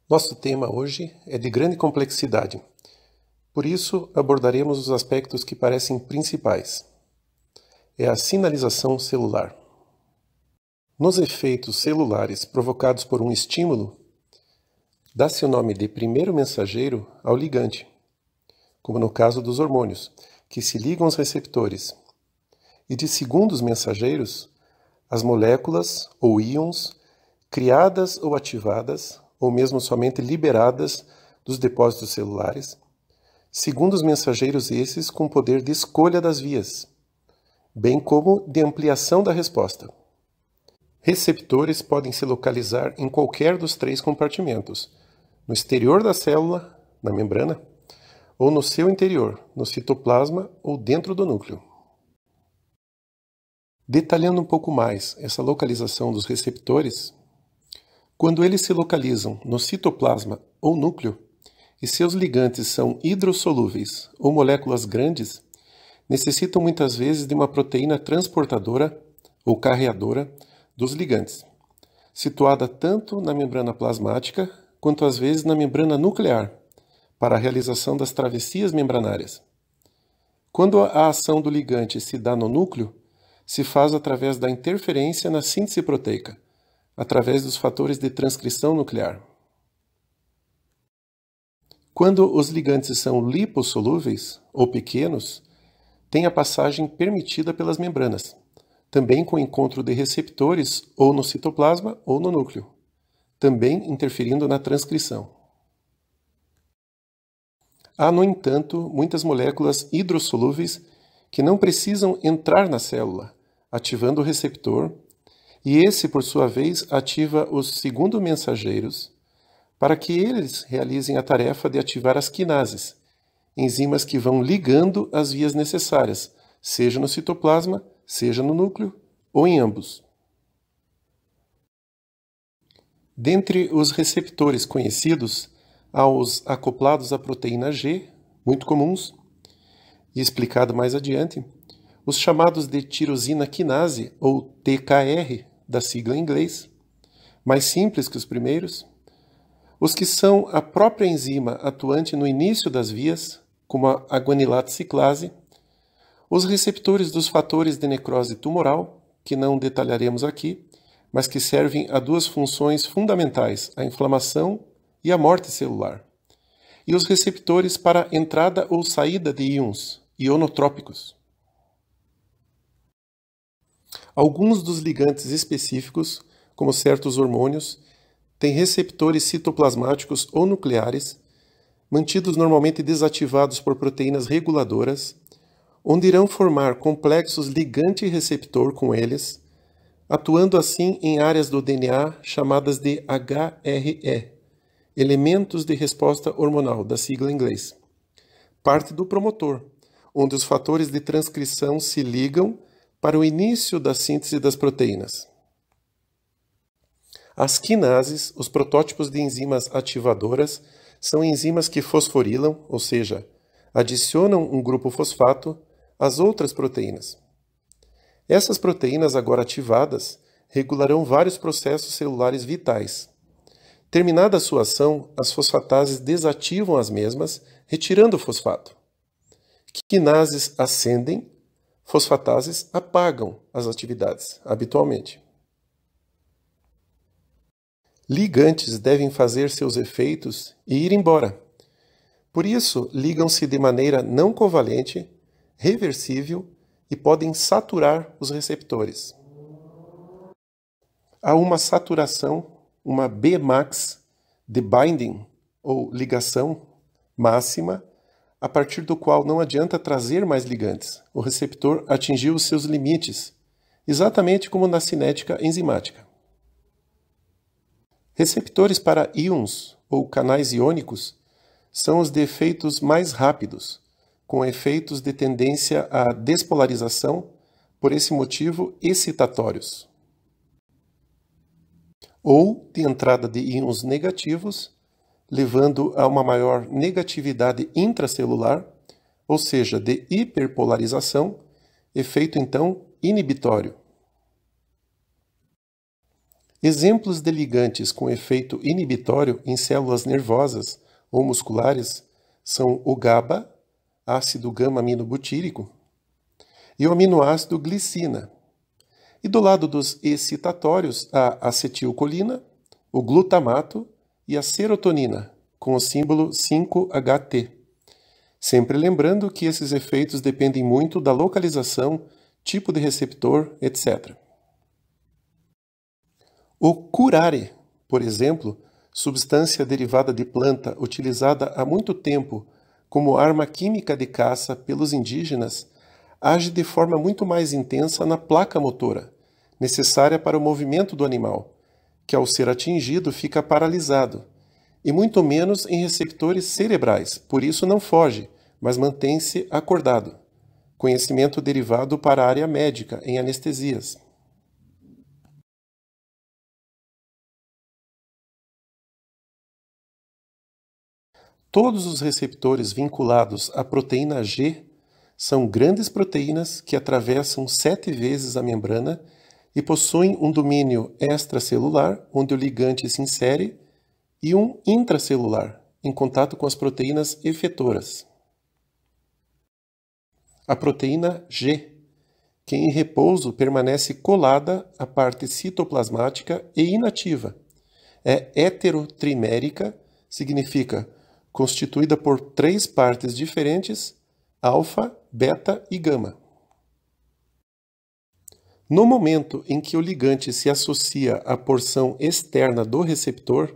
Nosso tema hoje é de grande complexidade. Por isso, abordaremos os aspectos que parecem principais. É a sinalização celular. Nos efeitos celulares provocados por um estímulo, dá-se o nome de primeiro mensageiro ao ligante, como no caso dos hormônios, que se ligam aos receptores, e de segundos mensageiros, as moléculas ou íons criadas ou ativadas, ou mesmo somente liberadas dos depósitos celulares, segundos mensageiros esses com poder de escolha das vias, bem como de ampliação da resposta. Receptores podem se localizar em qualquer dos três compartimentos, no exterior da célula, na membrana, ou no seu interior, no citoplasma ou dentro do núcleo. Detalhando um pouco mais essa localização dos receptores, quando eles se localizam no citoplasma ou núcleo, e seus ligantes são hidrossolúveis ou moléculas grandes, necessitam muitas vezes de uma proteína transportadora ou carreadora dos ligantes, situada tanto na membrana plasmática quanto às vezes na membrana nuclear, para a realização das travessias membranárias. Quando a ação do ligante se dá no núcleo, se faz através da interferência na síntese proteica, através dos fatores de transcrição nuclear. Quando os ligantes são lipossolúveis ou pequenos, tem a passagem permitida pelas membranas, também com encontro de receptores ou no citoplasma ou no núcleo, também interferindo na transcrição. Há, no entanto, muitas moléculas hidrossolúveis que não precisam entrar na célula, ativando o receptor, e esse, por sua vez, ativa os segundos mensageiros para que eles realizem a tarefa de ativar as quinases, enzimas que vão ligando as vias necessárias, seja no citoplasma, seja no núcleo ou em ambos. Dentre os receptores conhecidos, há os acoplados à proteína G, muito comuns, e explicado mais adiante, os chamados de tirosina quinase, ou TKR, da sigla em inglês, mais simples que os primeiros, os que são a própria enzima atuante no início das vias, como a guanilato ciclase, os receptores dos fatores de necrose tumoral, que não detalharemos aqui, mas que servem a duas funções fundamentais, a inflamação e a morte celular, e os receptores para entrada ou saída de íons, ionotrópicos. Alguns dos ligantes específicos, como certos hormônios, têm receptores citoplasmáticos ou nucleares, mantidos normalmente desativados por proteínas reguladoras, onde irão formar complexos ligante e receptor com eles, atuando assim em áreas do DNA chamadas de HRE, elementos de resposta hormonal, da sigla em inglês, parte do promotor, onde os fatores de transcrição se ligam para o início da síntese das proteínas. As quinases, os protótipos de enzimas ativadoras, são enzimas que fosforilam, ou seja, adicionam um grupo fosfato às outras proteínas. Essas proteínas agora ativadas regularão vários processos celulares vitais. Terminada a sua ação, as fosfatases desativam as mesmas, retirando o fosfato. Quinases acendem, fosfatases apagam as atividades, habitualmente. Ligantes devem fazer seus efeitos e ir embora. Por isso, ligam-se de maneira não covalente, reversível e podem saturar os receptores. Há uma saturação, uma Bmax de binding, ou ligação máxima, a partir do qual não adianta trazer mais ligantes. O receptor atingiu os seus limites, exatamente como na cinética enzimática. Receptores para íons, ou canais iônicos, são os de efeitos mais rápidos, com efeitos de tendência à despolarização, por esse motivo excitatórios, ou de entrada de íons negativos, levando a uma maior negatividade intracelular, ou seja, de hiperpolarização, efeito então inibitório. Exemplos de ligantes com efeito inibitório em células nervosas ou musculares são o GABA, ácido gama-aminobutírico, e o aminoácido glicina. E do lado dos excitatórios, a acetilcolina, o glutamato e a serotonina, com o símbolo 5-HT. Sempre lembrando que esses efeitos dependem muito da localização, tipo de receptor, etc. O curare, por exemplo, substância derivada de planta utilizada há muito tempo como arma química de caça pelos indígenas, age de forma muito mais intensa na placa motora, necessária para o movimento do animal, que ao ser atingido fica paralisado, e muito menos em receptores cerebrais, por isso não foge, mas mantém-se acordado. Conhecimento derivado para a área médica, em anestesias. Todos os receptores vinculados à proteína G são grandes proteínas que atravessam 7 vezes a membrana e possuem um domínio extracelular, onde o ligante se insere, e um intracelular, em contato com as proteínas efetoras. A proteína G, que em repouso permanece colada à parte citoplasmática e inativa. É heterotrimérica, significa constituída por 3 partes diferentes, alfa, beta e gama. No momento em que o ligante se associa à porção externa do receptor,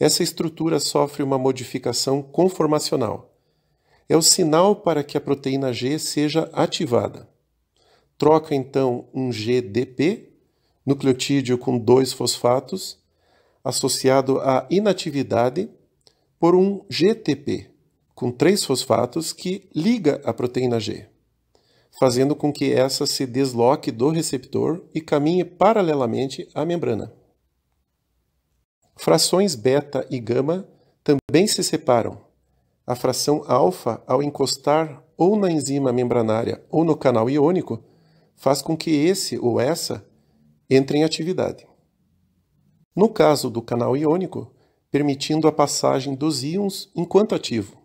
essa estrutura sofre uma modificação conformacional. É o sinal para que a proteína G seja ativada. Troca então um GDP, nucleotídeo com 2 fosfatos, associado à inatividade, por um GTP, com 3 fosfatos, que liga a proteína G, fazendo com que essa se desloque do receptor e caminhe paralelamente à membrana. Frações beta e gama também se separam. A fração alfa, ao encostar ou na enzima membranária ou no canal iônico, faz com que esse ou essa entre em atividade. No caso do canal iônico, permitindo a passagem dos íons enquanto ativo.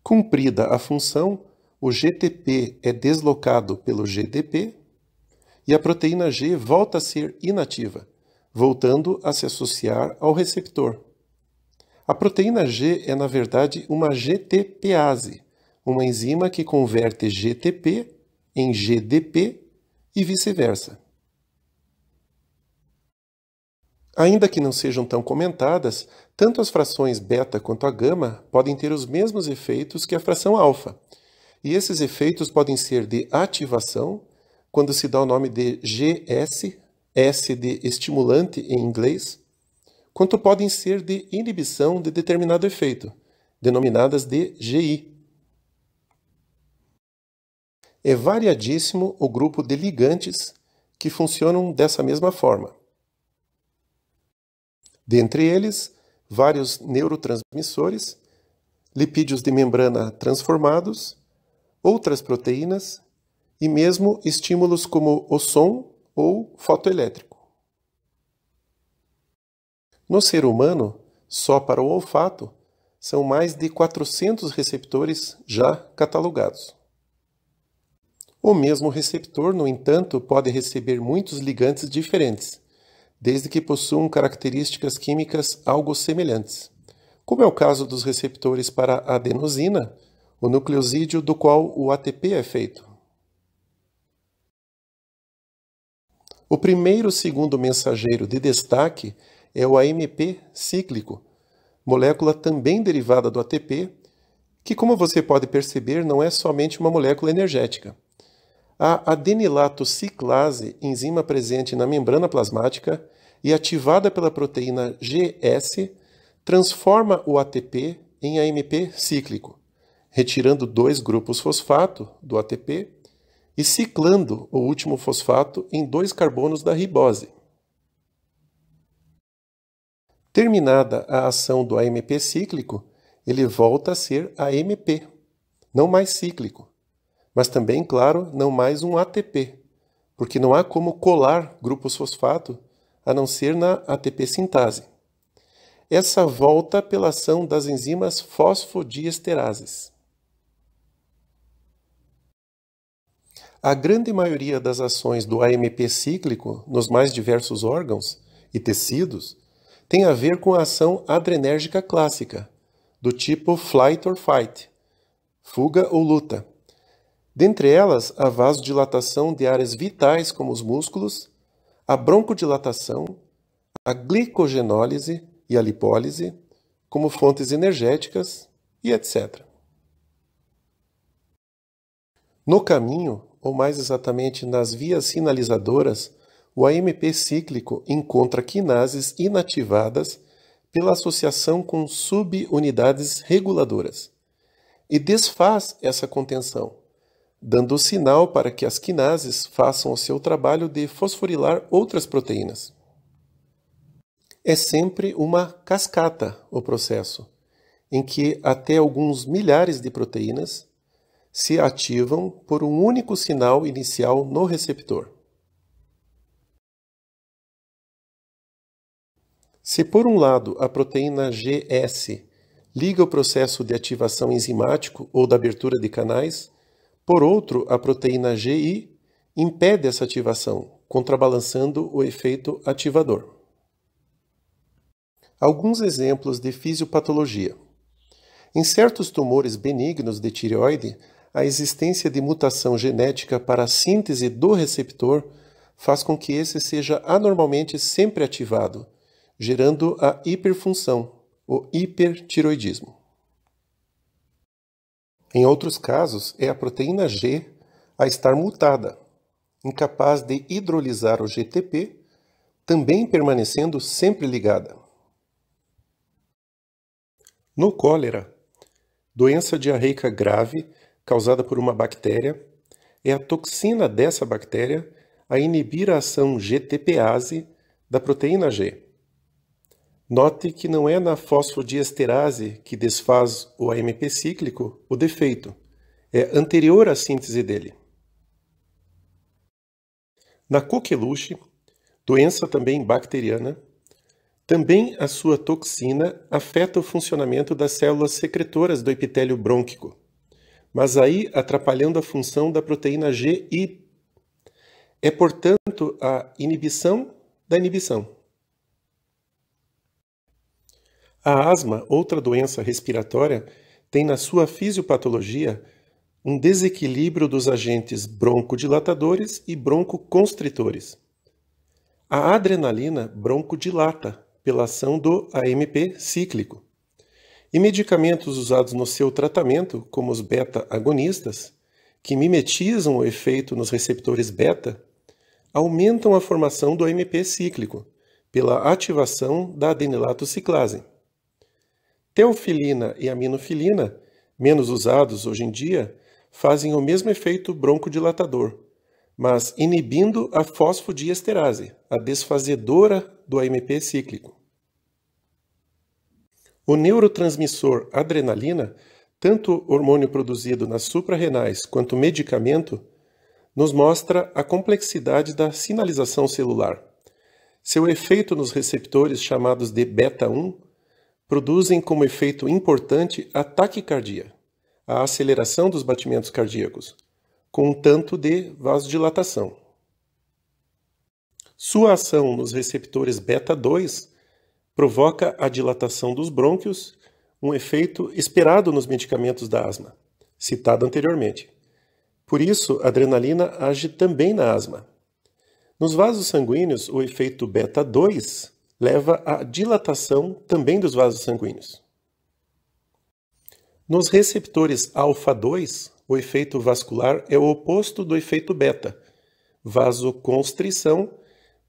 Cumprida a função, o GTP é deslocado pelo GDP e a proteína G volta a ser inativa, voltando a se associar ao receptor. A proteína G é, na verdade, uma GTPase, uma enzima que converte GTP em GDP e vice-versa. Ainda que não sejam tão comentadas, tanto as frações beta quanto a gama podem ter os mesmos efeitos que a fração alfa, e esses efeitos podem ser de ativação, quando se dá o nome de GS, S de estimulante em inglês, quanto podem ser de inibição de determinado efeito, denominadas de GI. É variadíssimo o grupo de ligantes que funcionam dessa mesma forma. Dentre eles, vários neurotransmissores, lipídios de membrana transformados, outras proteínas e mesmo estímulos como o som ou fotoelétrico. No ser humano, só para o olfato, são mais de 400 receptores já catalogados. O mesmo receptor, no entanto, pode receber muitos ligantes diferentes, desde que possuam características químicas algo semelhantes, como é o caso dos receptores para a adenosina, o nucleosídeo do qual o ATP é feito. O primeiro e segundo mensageiro de destaque é o AMP cíclico, molécula também derivada do ATP, que, como você pode perceber, não é somente uma molécula energética. A adenilato ciclase, enzima presente na membrana plasmática e ativada pela proteína GS, transforma o ATP em AMP cíclico, retirando 2 grupos fosfato do ATP e ciclando o último fosfato em 2 carbonos da ribose. Terminada a ação do AMP cíclico, ele volta a ser AMP, não mais cíclico. mas também, claro, não mais um ATP, porque não há como colar grupos fosfato a não ser na ATP sintase. Essa volta pela ação das enzimas fosfodiesterases. A grande maioria das ações do AMP cíclico nos mais diversos órgãos e tecidos tem a ver com a ação adrenérgica clássica, do tipo flight or fight, fuga ou luta. Dentre elas, a vasodilatação de áreas vitais como os músculos, a broncodilatação, a glicogenólise e a lipólise, como fontes energéticas e etc. No caminho, ou mais exatamente nas vias sinalizadoras, o AMP cíclico encontra quinases inativadas pela associação com subunidades reguladoras e desfaz essa contenção, dando o sinal para que as quinases façam o seu trabalho de fosforilar outras proteínas. É sempre uma cascata o processo, em que até alguns milhares de proteínas se ativam por um único sinal inicial no receptor. Se por um lado a proteína GS liga o processo de ativação enzimático ou da abertura de canais, por outro, a proteína GI impede essa ativação, contrabalançando o efeito ativador. Alguns exemplos de fisiopatologia. Em certos tumores benignos de tireoide, a existência de mutação genética para a síntese do receptor faz com que esse seja anormalmente sempre ativado, gerando a hiperfunção, o hipertireoidismo. Em outros casos, é a proteína G a estar mutada, incapaz de hidrolisar o GTP, também permanecendo sempre ligada. No cólera, doença diarreica grave causada por uma bactéria, é a toxina dessa bactéria a inibir a ação GTPase da proteína G. Note que não é na fosfodiesterase que desfaz o AMP cíclico o defeito, é anterior à síntese dele. Na coqueluche, doença também bacteriana, também a sua toxina afeta o funcionamento das células secretoras do epitélio brônquico, mas aí atrapalhando a função da proteína GI. É, portanto, a inibição da inibição. A asma, outra doença respiratória, tem na sua fisiopatologia um desequilíbrio dos agentes broncodilatadores e broncoconstritores. A adrenalina broncodilata pela ação do AMP cíclico. E medicamentos usados no seu tratamento, como os beta-agonistas, que mimetizam o efeito nos receptores beta, aumentam a formação do AMP cíclico pela ativação da adenilato ciclase. Teofilina e aminofilina, menos usados hoje em dia, fazem o mesmo efeito broncodilatador, mas inibindo a fosfodiesterase, a desfazedora do AMP cíclico. O neurotransmissor adrenalina, tanto hormônio produzido nas suprarrenais quanto medicamento, nos mostra a complexidade da sinalização celular. Seu efeito nos receptores chamados de beta-1 produzem como efeito importante a taquicardia, a aceleração dos batimentos cardíacos, com um tanto de vasodilatação. Sua ação nos receptores beta-2 provoca a dilatação dos brônquios, um efeito esperado nos medicamentos da asma, citado anteriormente. Por isso, a adrenalina age também na asma. Nos vasos sanguíneos, o efeito beta-2 leva à dilatação também dos vasos sanguíneos. Nos receptores alfa-2, o efeito vascular é o oposto do efeito beta, vasoconstrição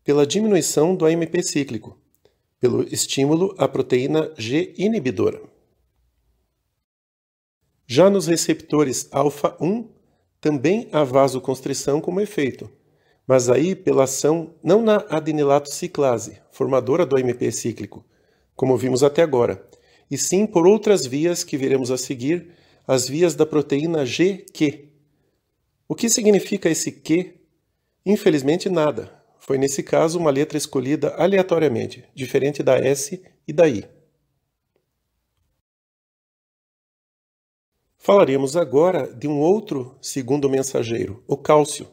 pela diminuição do AMP cíclico, pelo estímulo à proteína G inibidora. Já nos receptores alfa-1, também há vasoconstrição como efeito, mas aí pela ação não na adenilato ciclase, formadora do AMP cíclico, como vimos até agora, e sim por outras vias que veremos a seguir, as vias da proteína GQ, O que significa esse Q? Infelizmente nada. Foi nesse caso uma letra escolhida aleatoriamente, diferente da S e da I. Falaremos agora de um outro segundo mensageiro, o cálcio.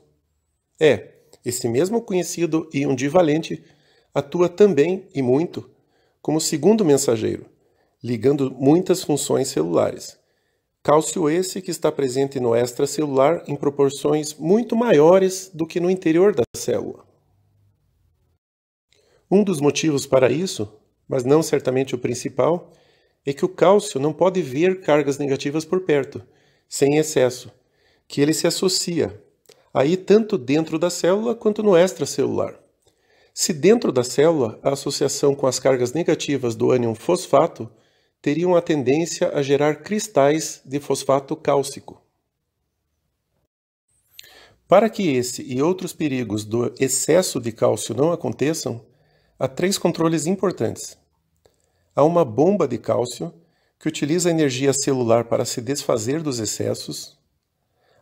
Esse mesmo conhecido íon divalente atua também, e muito, como segundo mensageiro, ligando muitas funções celulares. Cálcio esse que está presente no extracelular em proporções muito maiores do que no interior da célula. Um dos motivos para isso, mas não certamente o principal, é que o cálcio não pode ver cargas negativas por perto, sem excesso, que ele se associa, aí tanto dentro da célula quanto no extracelular. Se dentro da célula a associação com as cargas negativas do ânion fosfato teriam a tendência a gerar cristais de fosfato cálcico. Para que esse e outros perigos do excesso de cálcio não aconteçam, há 3 controles importantes. Há uma bomba de cálcio, que utiliza a energia celular para se desfazer dos excessos.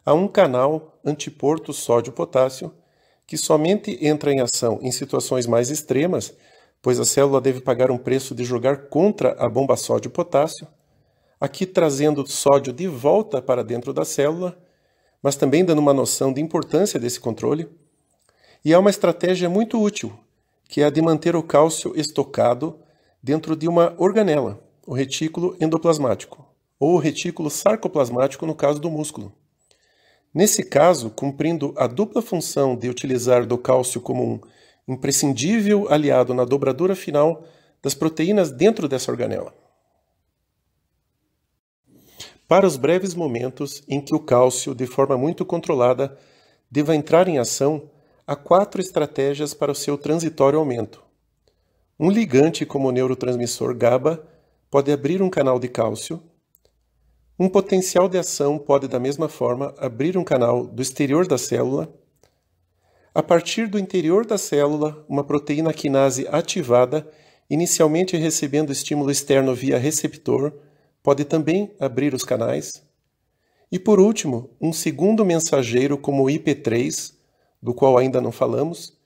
Há um canal antiporto sódio-potássio, que somente entra em ação em situações mais extremas, pois a célula deve pagar um preço de jogar contra a bomba sódio-potássio, aqui trazendo sódio de volta para dentro da célula, mas também dando uma noção de importância desse controle. E há uma estratégia muito útil, que é a de manter o cálcio estocado dentro de uma organela, o retículo endoplasmático, ou o retículo sarcoplasmático no caso do músculo. Nesse caso, cumprindo a dupla função de utilizar do cálcio como um imprescindível aliado na dobradura final das proteínas dentro dessa organela. Para os breves momentos em que o cálcio, de forma muito controlada, deva entrar em ação, há 4 estratégias para o seu transitório aumento. Um ligante como o neurotransmissor GABA pode abrir um canal de cálcio. Um potencial de ação pode, da mesma forma, abrir um canal do exterior da célula. A partir do interior da célula, uma proteína quinase ativada, inicialmente recebendo estímulo externo via receptor, pode também abrir os canais. E por último, um segundo mensageiro como o IP3, do qual ainda não falamos,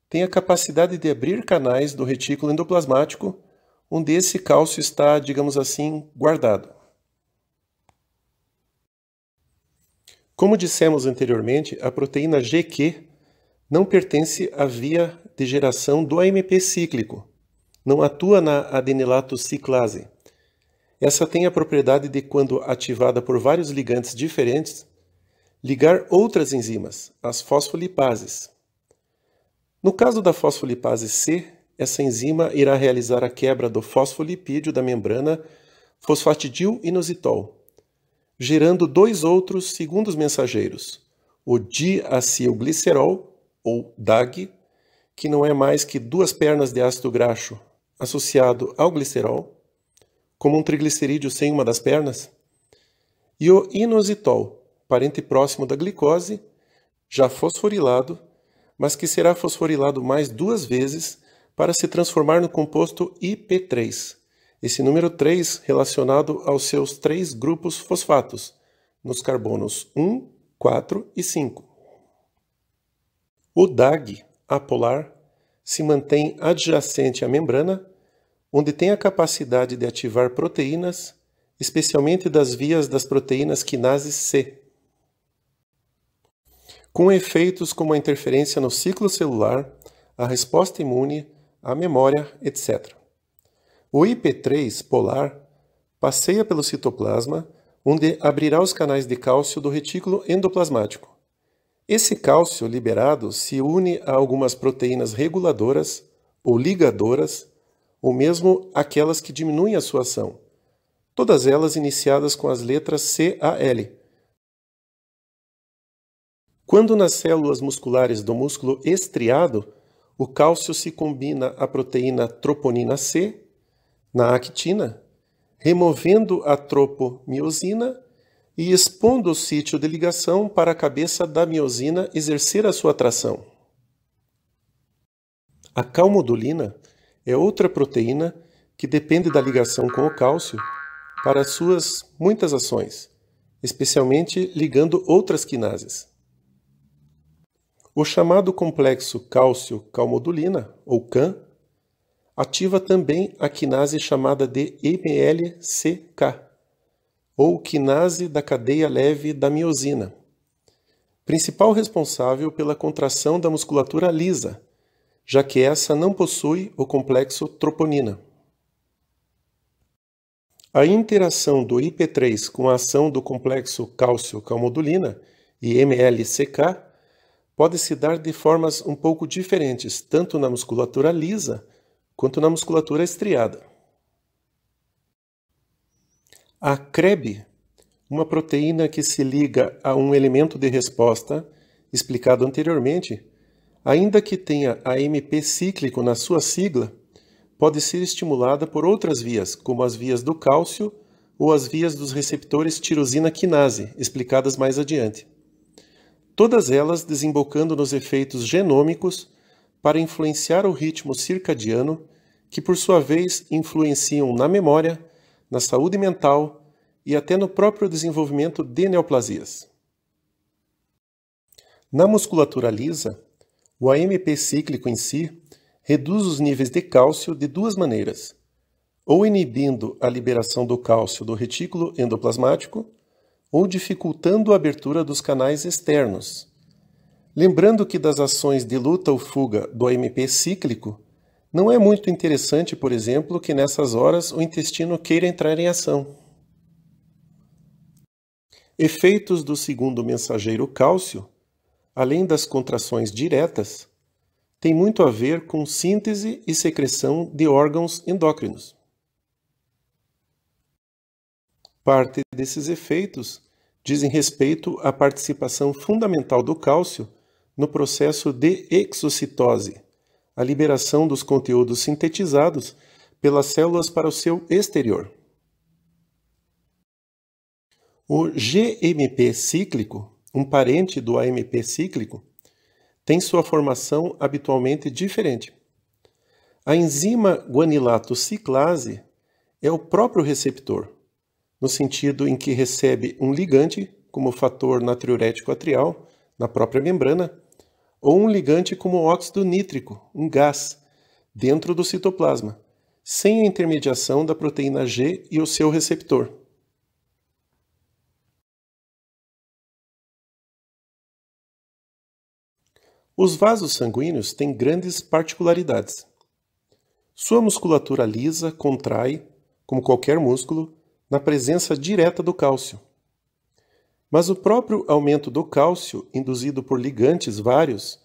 tem a capacidade de abrir canais do retículo endoplasmático, onde esse cálcio está, digamos assim, guardado. Como dissemos anteriormente, a proteína GQ não pertence à via de geração do AMP cíclico, não atua na adenilato ciclase. Essa tem a propriedade de, quando ativada por vários ligantes diferentes, ligar outras enzimas, as fosfolipases. No caso da fosfolipase C, essa enzima irá realizar a quebra do fosfolipídio da membrana fosfatidil-inositol, gerando 2 outros segundos mensageiros, o diacilglicerol, ou DAG, que não é mais que 2 pernas de ácido graxo associado ao glicerol, como um triglicerídeo sem uma das pernas, e o inositol, parente próximo da glicose, já fosforilado, mas que será fosforilado mais 2 vezes para se transformar no composto IP3, esse número 3 relacionado aos seus 3 grupos fosfatos, nos carbonos 1, 4 e 5. O DAG apolar se mantém adjacente à membrana, onde tem a capacidade de ativar proteínas, especialmente das vias das proteínas quinases C, com efeitos como a interferência no ciclo celular, a resposta imune, a memória, etc. O IP3 polar passeia pelo citoplasma, onde abrirá os canais de cálcio do retículo endoplasmático. Esse cálcio liberado se une a algumas proteínas reguladoras ou ligadoras, ou mesmo aquelas que diminuem a sua ação, todas elas iniciadas com as letras CAL. Quando nas células musculares do músculo estriado, o cálcio se combina à proteína troponina C, na actina, removendo a tropomiosina e expondo o sítio de ligação para a cabeça da miosina exercer a sua atração. A calmodulina é outra proteína que depende da ligação com o cálcio para suas muitas ações, especialmente ligando outras quinases. O chamado complexo cálcio-calmodulina, ou CAM, ativa também a quinase chamada de MLCK, ou quinase da cadeia leve da miosina, principal responsável pela contração da musculatura lisa, já que essa não possui o complexo troponina. A interação do IP3 com a ação do complexo cálcio-calmodulina e MLCK pode se dar de formas um pouco diferentes, tanto na musculatura lisa quanto na musculatura estriada. A CREB, uma proteína que se liga a um elemento de resposta, explicado anteriormente, ainda que tenha AMP cíclico na sua sigla, pode ser estimulada por outras vias, como as vias do cálcio ou as vias dos receptores tirosina quinase, explicadas mais adiante. Todas elas desembocando nos efeitos genômicos para influenciar o ritmo circadiano, que por sua vez influenciam na memória, na saúde mental e até no próprio desenvolvimento de neoplasias. Na musculatura lisa, o AMP cíclico em si reduz os níveis de cálcio de duas maneiras, ou inibindo a liberação do cálcio do retículo endoplasmático, ou dificultando a abertura dos canais externos. Lembrando que das ações de luta ou fuga do AMP cíclico, não é muito interessante, por exemplo, que nessas horas o intestino queira entrar em ação. Efeitos do segundo mensageiro cálcio, além das contrações diretas, tem muito a ver com síntese e secreção de órgãos endócrinos. Parte desses efeitos dizem respeito à participação fundamental do cálcio no processo de exocitose, a liberação dos conteúdos sintetizados pelas células para o seu exterior. O GMP cíclico, um parente do AMP cíclico, tem sua formação habitualmente diferente. A enzima guanilato ciclase é o próprio receptor, no sentido em que recebe um ligante, como o fator natriurético atrial, na própria membrana, ou um ligante como o óxido nítrico, um gás, dentro do citoplasma, sem a intermediação da proteína G e o seu receptor. Os vasos sanguíneos têm grandes particularidades. Sua musculatura lisa contrai, como qualquer músculo, na presença direta do cálcio. Mas o próprio aumento do cálcio, induzido por ligantes vários,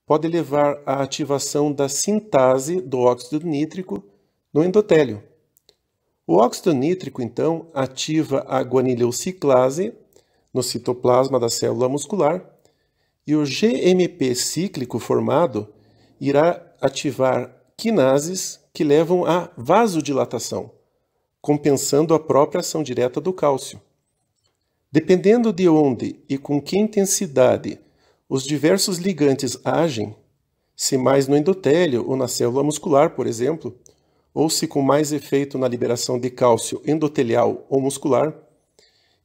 pode levar à ativação da sintase do óxido nítrico no endotélio. O óxido nítrico, então, ativa a guanilociclase no citoplasma da célula muscular, e o GMP cíclico formado irá ativar quinases que levam à vasodilatação, compensando a própria ação direta do cálcio. Dependendo de onde e com que intensidade os diversos ligantes agem, se mais no endotélio ou na célula muscular, por exemplo, ou se com mais efeito na liberação de cálcio endotelial ou muscular,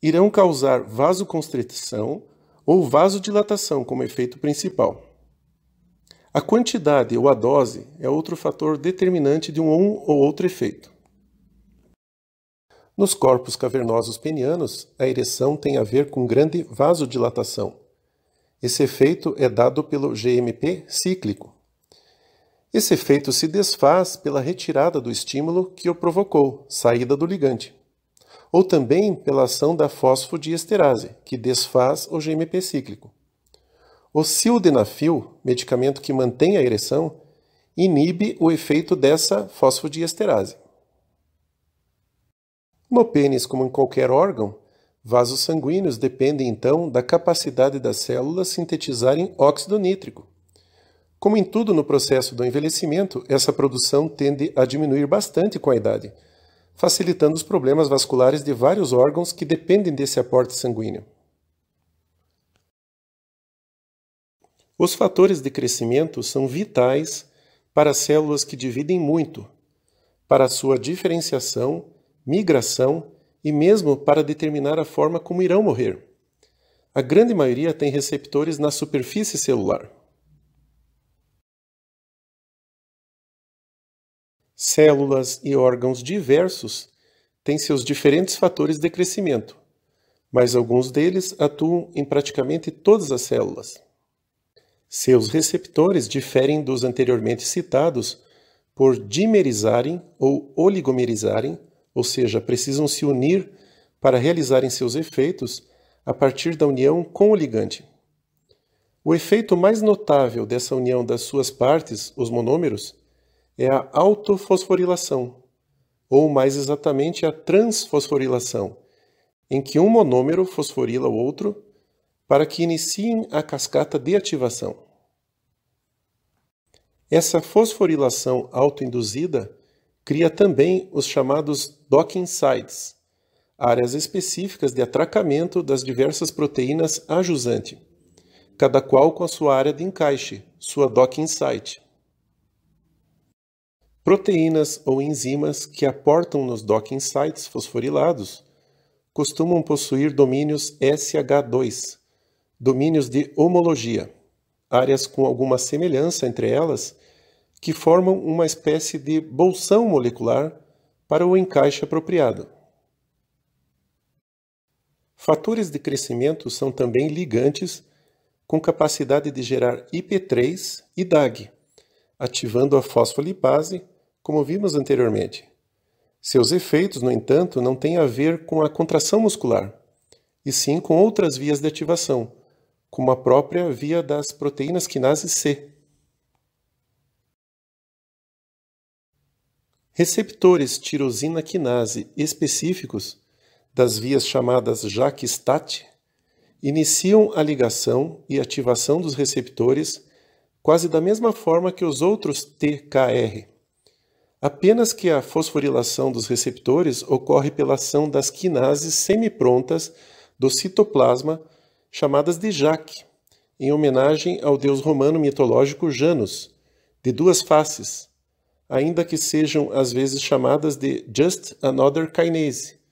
irão causar vasoconstrição ou vasodilatação como efeito principal. A quantidade ou a dose é outro fator determinante de um ou outro efeito. Nos corpos cavernosos penianos, a ereção tem a ver com grande vasodilatação. Esse efeito é dado pelo GMP cíclico. Esse efeito se desfaz pela retirada do estímulo que o provocou, saída do ligante, ou também pela ação da fosfodiesterase, que desfaz o GMP cíclico. O sildenafil, medicamento que mantém a ereção, inibe o efeito dessa fosfodiesterase. No pênis, como em qualquer órgão, vasos sanguíneos dependem então da capacidade das células sintetizarem óxido nítrico. Como em tudo no processo do envelhecimento, essa produção tende a diminuir bastante com a idade, facilitando os problemas vasculares de vários órgãos que dependem desse aporte sanguíneo. Os fatores de crescimento são vitais para células que dividem muito, para sua diferenciação, migração e mesmo para determinar a forma como irão morrer. A grande maioria tem receptores na superfície celular. Células e órgãos diversos têm seus diferentes fatores de crescimento, mas alguns deles atuam em praticamente todas as células. Seus receptores diferem dos anteriormente citados por dimerizarem ou oligomerizarem, ou seja, precisam se unir para realizarem seus efeitos a partir da união com o ligante. O efeito mais notável dessa união das suas partes, os monômeros, é a autofosforilação, ou mais exatamente a transfosforilação, em que um monômero fosforila o outro para que iniciem a cascata de ativação. Essa fosforilação autoinduzida cria também os chamados docking sites, áreas específicas de atracamento das diversas proteínas a jusante, cada qual com a sua área de encaixe, sua docking site. Proteínas ou enzimas que aportam nos docking sites fosforilados costumam possuir domínios SH2, domínios de homologia, áreas com alguma semelhança entre elas, que formam uma espécie de bolsão molecular para o encaixe apropriado. Fatores de crescimento são também ligantes com capacidade de gerar IP3 e DAG, ativando a fosfolipase, como vimos anteriormente. Seus efeitos, no entanto, não têm a ver com a contração muscular, e sim com outras vias de ativação, como a própria via das proteínas quinase C. Receptores tirosina quinase específicos das vias chamadas JAK-STAT iniciam a ligação e ativação dos receptores quase da mesma forma que os outros TKR. Apenas que a fosforilação dos receptores ocorre pela ação das quinases semiprontas do citoplasma, chamadas de JAK, em homenagem ao deus romano mitológico Janus, de duas faces, ainda que sejam às vezes chamadas de just another kinase,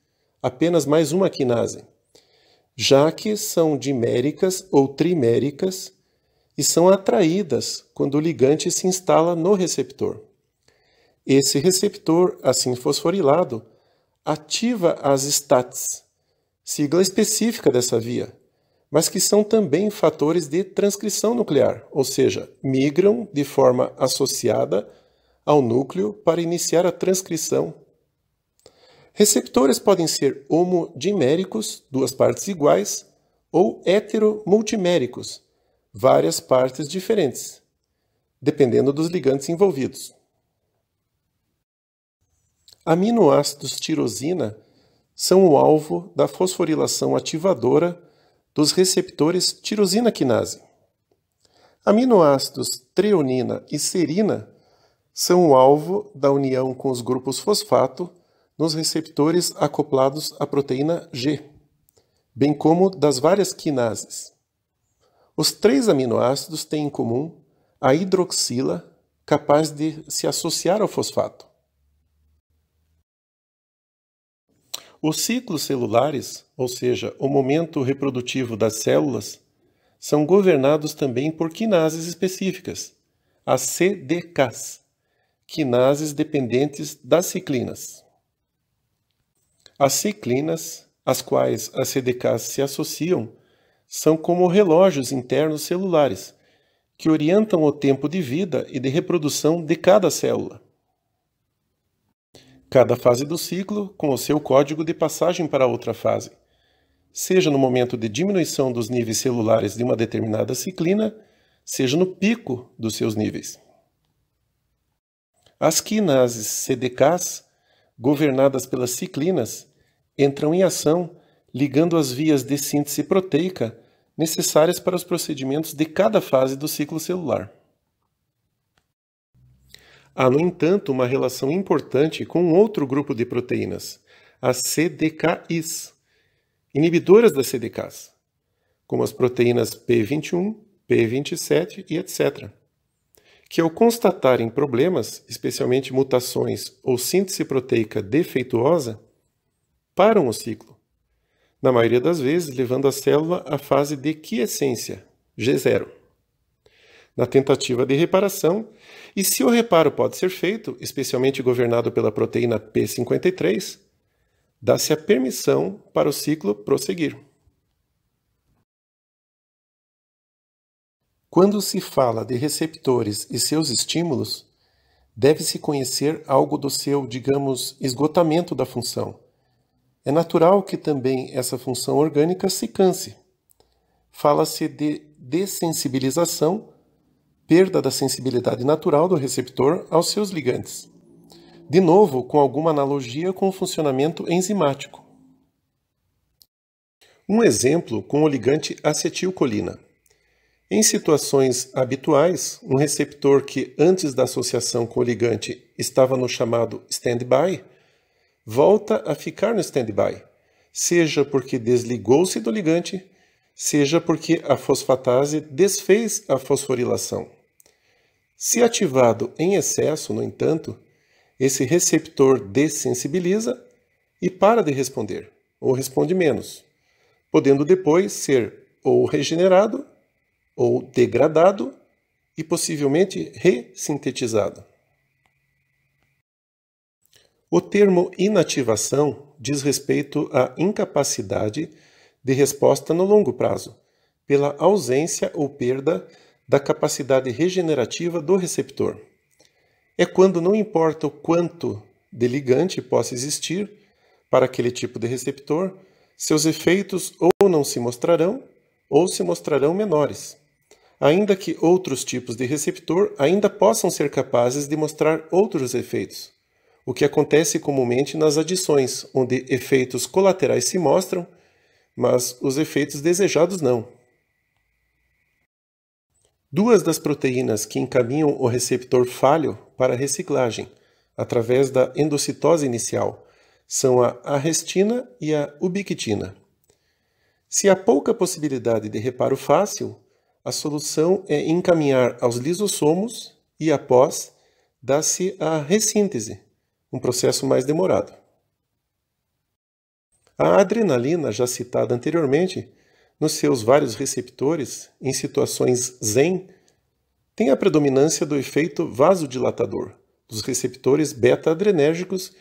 apenas mais uma quinase, já que são diméricas ou triméricas e são atraídas quando o ligante se instala no receptor. Esse receptor, assim fosforilado, ativa as STATs, sigla específica dessa via, mas que são também fatores de transcrição nuclear, ou seja, migram de forma associada ao núcleo para iniciar a transcrição. Receptores podem ser homodiméricos, duas partes iguais, ou heteromultiméricos, várias partes diferentes, dependendo dos ligantes envolvidos. Aminoácidos tirosina são o alvo da fosforilação ativadora dos receptores tirosina quinase. Aminoácidos treonina e serina são o alvo da união com os grupos fosfato nos receptores acoplados à proteína G, bem como das várias quinases. Os três aminoácidos têm em comum a hidroxila, capaz de se associar ao fosfato. Os ciclos celulares, ou seja, o momento reprodutivo das células, são governados também por quinases específicas, as CDKs, quinases dependentes das ciclinas. As ciclinas, às quais as CDKs se associam, são como relógios internos celulares, que orientam o tempo de vida e de reprodução de cada célula. Cada fase do ciclo com o seu código de passagem para outra fase, seja no momento de diminuição dos níveis celulares de uma determinada ciclina, seja no pico dos seus níveis. As quinases CDKs, governadas pelas ciclinas, entram em ação ligando as vias de síntese proteica necessárias para os procedimentos de cada fase do ciclo celular. Há, no entanto, uma relação importante com outro grupo de proteínas, as CDKIs, inibidoras das CDKs, como as proteínas P21, P27 e etc., que ao constatarem problemas, especialmente mutações ou síntese proteica defeituosa, param o ciclo, na maioria das vezes levando a célula à fase de quiescência, G0, na tentativa de reparação, e se o reparo pode ser feito, especialmente governado pela proteína P53, dá-se a permissão para o ciclo prosseguir. Quando se fala de receptores e seus estímulos, deve-se conhecer algo do seu, digamos, esgotamento da função. É natural que também essa função orgânica se canse. Fala-se de dessensibilização, perda da sensibilidade natural do receptor aos seus ligandes. De novo, com alguma analogia com o funcionamento enzimático. Um exemplo com o ligante acetilcolina. Em situações habituais, um receptor que antes da associação com o ligante estava no chamado stand-by, volta a ficar no stand-by, seja porque desligou-se do ligante, seja porque a fosfatase desfez a fosforilação. Se ativado em excesso, no entanto, esse receptor dessensibiliza e para de responder, ou responde menos, podendo depois ser ou regenerado, ou degradado e possivelmente ressintetizado. O termo inativação diz respeito à incapacidade de resposta no longo prazo, pela ausência ou perda da capacidade regenerativa do receptor. É quando não importa o quanto de ligante possa existir para aquele tipo de receptor, seus efeitos ou não se mostrarão ou se mostrarão menores, ainda que outros tipos de receptor ainda possam ser capazes de mostrar outros efeitos, o que acontece comumente nas adições, onde efeitos colaterais se mostram, mas os efeitos desejados não. Duas das proteínas que encaminham o receptor falho para a reciclagem, através da endocitose inicial, são a arrestina e a ubiquitina. Se há pouca possibilidade de reparo fácil, a solução é encaminhar aos lisossomos e, após, dá-se a ressíntese, um processo mais demorado. A adrenalina, já citada anteriormente, nos seus vários receptores, em situações zen, tem a predominância do efeito vasodilatador, dos receptores beta-adrenérgicos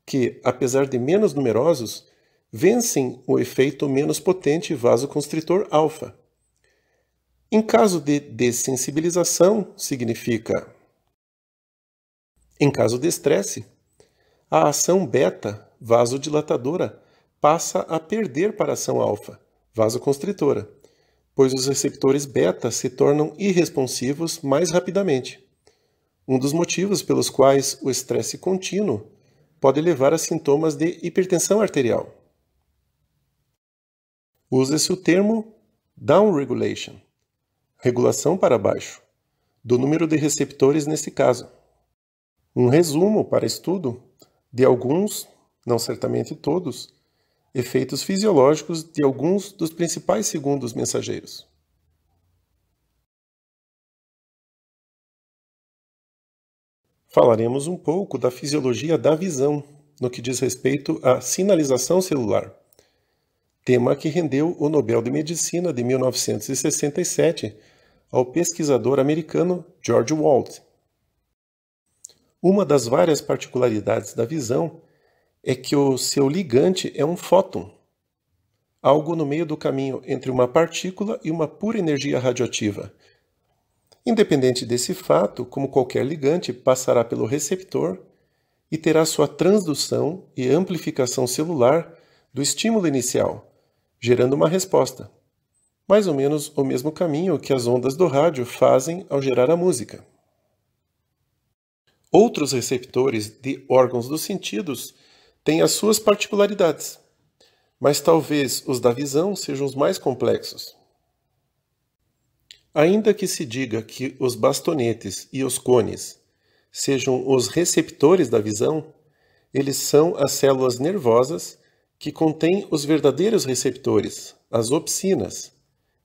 que, apesar de menos numerosos, vencem o efeito menos potente vasoconstritor alfa. Em caso de dessensibilização, significa, em caso de estresse, a ação beta vasodilatadora passa a perder para a ação alfa vasoconstritora, pois os receptores beta se tornam irresponsivos mais rapidamente. Um dos motivos pelos quais o estresse contínuo pode levar a sintomas de hipertensão arterial. Usa-se o termo downregulation, regulação para baixo, do número de receptores nesse caso. Um resumo para estudo de alguns, não certamente todos, efeitos fisiológicos de alguns dos principais segundos mensageiros. Falaremos um pouco da fisiologia da visão, no que diz respeito à sinalização celular, tema que rendeu o Nobel de Medicina de 1967 ao pesquisador americano George Wald. Uma das várias particularidades da visão é que o seu ligante é um fóton, algo no meio do caminho entre uma partícula e uma pura energia radioativa. Independente desse fato, como qualquer ligante, passará pelo receptor e terá sua transdução e amplificação celular do estímulo inicial, gerando uma resposta, mais ou menos o mesmo caminho que as ondas do rádio fazem ao gerar a música. Outros receptores de órgãos dos sentidos têm as suas particularidades, mas talvez os da visão sejam os mais complexos. Ainda que se diga que os bastonetes e os cones sejam os receptores da visão, eles são as células nervosas que contêm os verdadeiros receptores, as opsinas,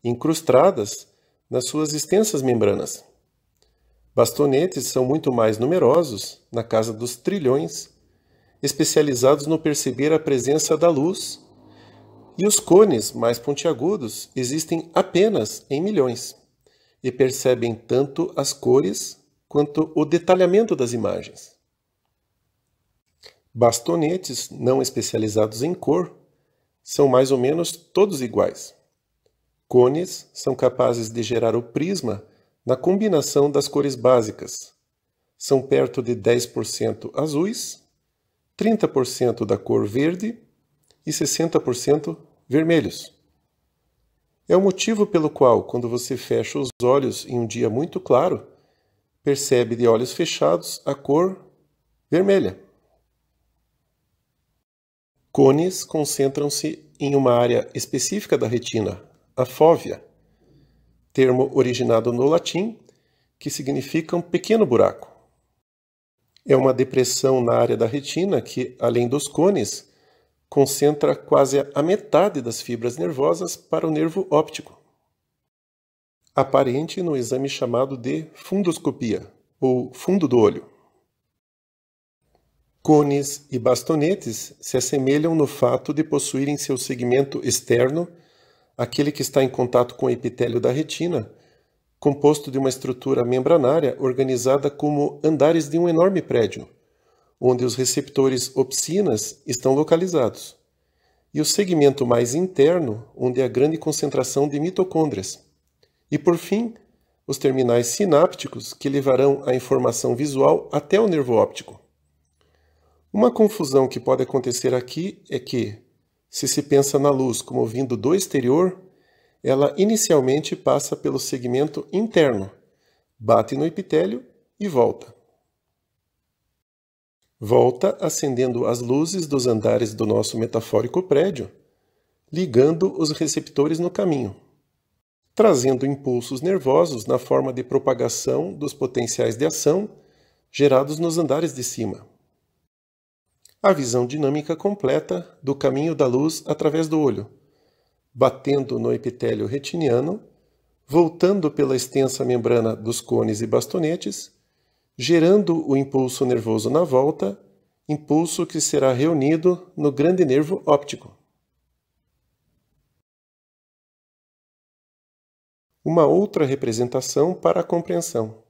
incrustadas nas suas extensas membranas. Bastonetes são muito mais numerosos, na casa dos trilhões, especializados no perceber a presença da luz, E os cones mais pontiagudos existem apenas em milhões e percebem tanto as cores quanto o detalhamento das imagens. Bastonetes não especializados em cor são mais ou menos todos iguais. Cones são capazes de gerar o prisma na combinação das cores básicas. São perto de 10% azuis, 30% da cor verde e 60% vermelhos. É o motivo pelo qual, quando você fecha os olhos em um dia muito claro, percebe de olhos fechados a cor vermelha. Cones concentram-se em uma área específica da retina, a fóvea, termo originado no latim, que significa um pequeno buraco. É uma depressão na área da retina que, além dos cones, concentra quase a metade das fibras nervosas para o nervo óptico. Aparente no exame chamado de fundoscopia, ou fundo do olho. Cones e bastonetes se assemelham no fato de possuírem seu segmento externo, aquele que está em contato com o epitélio da retina, composto de uma estrutura membranária organizada como andares de um enorme prédio, onde os receptores opsinas estão localizados, e o segmento mais interno, onde há grande concentração de mitocôndrias, e por fim, os terminais sinápticos que levarão a informação visual até o nervo óptico. Uma confusão que pode acontecer aqui é que, se se pensa na luz como vindo do exterior, ela inicialmente passa pelo segmento interno, bate no epitélio e volta. Volta acendendo as luzes dos andares do nosso metafórico prédio, ligando os receptores no caminho, trazendo impulsos nervosos na forma de propagação dos potenciais de ação gerados nos andares de cima. A visão dinâmica completa do caminho da luz através do olho, batendo no epitélio retiniano, voltando pela extensa membrana dos cones e bastonetes, gerando o impulso nervoso na volta, impulso que será reunido no grande nervo óptico. Uma outra representação para a compreensão.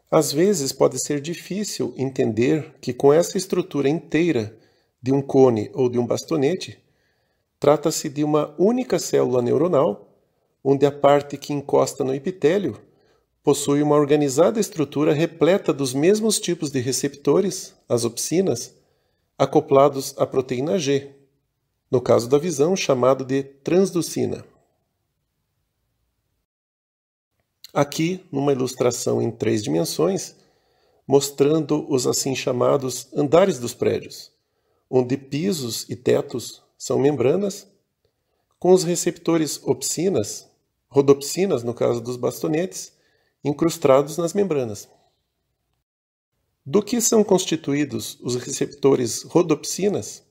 Às vezes pode ser difícil entender que com essa estrutura inteira de um cone ou de um bastonete, trata-se de uma única célula neuronal, onde a parte que encosta no epitélio possui uma organizada estrutura repleta dos mesmos tipos de receptores, as opsinas, acoplados à proteína G, no caso da visão chamado de transducina. Aqui, numa ilustração em 3 dimensões, mostrando os assim chamados andares dos prédios, onde pisos e tetos são membranas, com os receptores opsinas, rodopsinas no caso dos bastonetes, incrustados nas membranas. Do que são constituídos os receptores rodopsinas?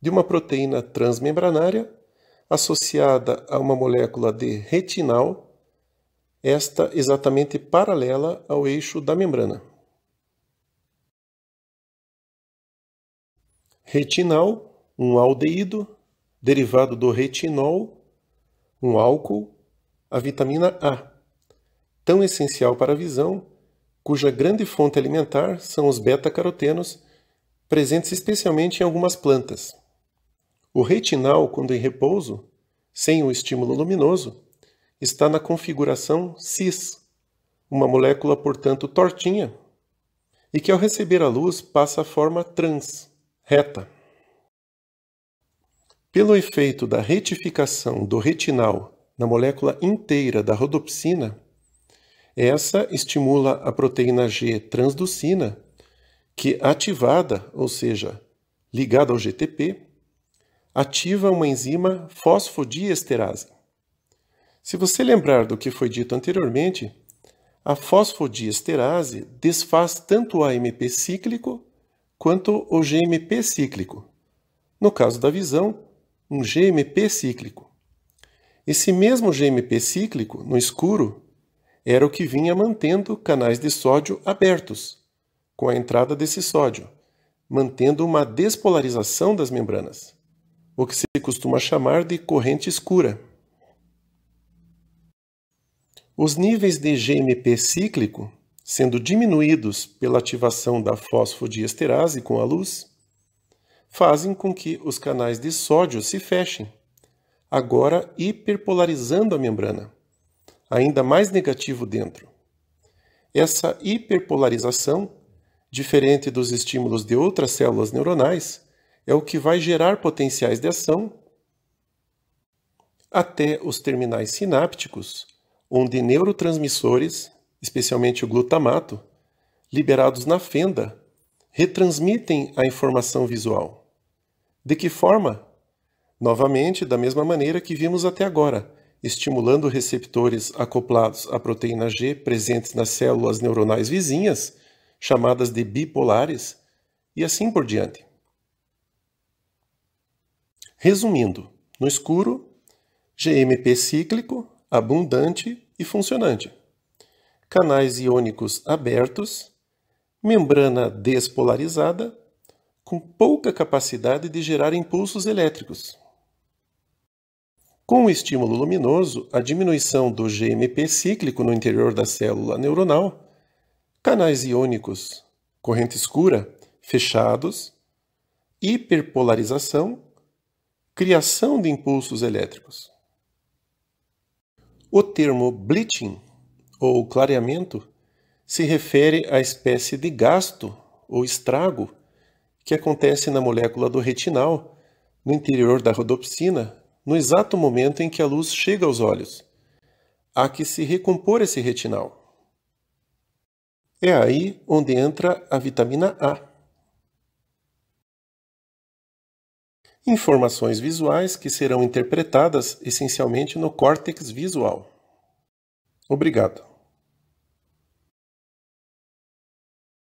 De uma proteína transmembranária associada a uma molécula de retinal, esta exatamente paralela ao eixo da membrana. Retinal, um aldeído, derivado do retinol, um álcool, a vitamina A, tão essencial para a visão, cuja grande fonte alimentar são os beta-carotenos, presentes especialmente em algumas plantas. O retinal, quando em repouso, sem o estímulo luminoso, está na configuração cis, uma molécula, portanto, tortinha, e que ao receber a luz passa a forma trans, reta. Pelo efeito da retificação do retinal na molécula inteira da rodopsina, essa estimula a proteína G transducina, que ativada, ou seja, ligada ao GTP, ativa uma enzima fosfodiesterase. Se você lembrar do que foi dito anteriormente, a fosfodiesterase desfaz tanto o AMP cíclico quanto o GMP cíclico. No caso da visão, um GMP cíclico. Esse mesmo GMP cíclico, no escuro, era o que vinha mantendo canais de sódio abertos, com a entrada desse sódio, mantendo uma despolarização das membranas. o que se costuma chamar de corrente escura. Os níveis de GMP cíclico, sendo diminuídos pela ativação da fosfodiesterase com a luz, fazem com que os canais de sódio se fechem, agora hiperpolarizando a membrana, ainda mais negativo dentro. Essa hiperpolarização, diferente dos estímulos de outras células neuronais, é o que vai gerar potenciais de ação até os terminais sinápticos, onde neurotransmissores, especialmente o glutamato, liberados na fenda, retransmitem a informação visual. De que forma? Novamente, da mesma maneira que vimos até agora, estimulando receptores acoplados à proteína G presentes nas células neuronais vizinhas, chamadas de bipolares, e assim por diante. Resumindo, no escuro, GMP cíclico, abundante e funcionante. Canais iônicos abertos, membrana despolarizada, com pouca capacidade de gerar impulsos elétricos. Com o estímulo luminoso, a diminuição do GMP cíclico no interior da célula neuronal, canais iônicos, corrente escura, fechados, hiperpolarização, criação de impulsos elétricos. O termo bleaching, ou clareamento, se refere à espécie de gasto ou estrago que acontece na molécula do retinal, no interior da rodopsina, no exato momento em que a luz chega aos olhos. Há que se recompor esse retinal. É aí onde entra a vitamina A. Informações visuais que serão interpretadas essencialmente no córtex visual. Obrigado.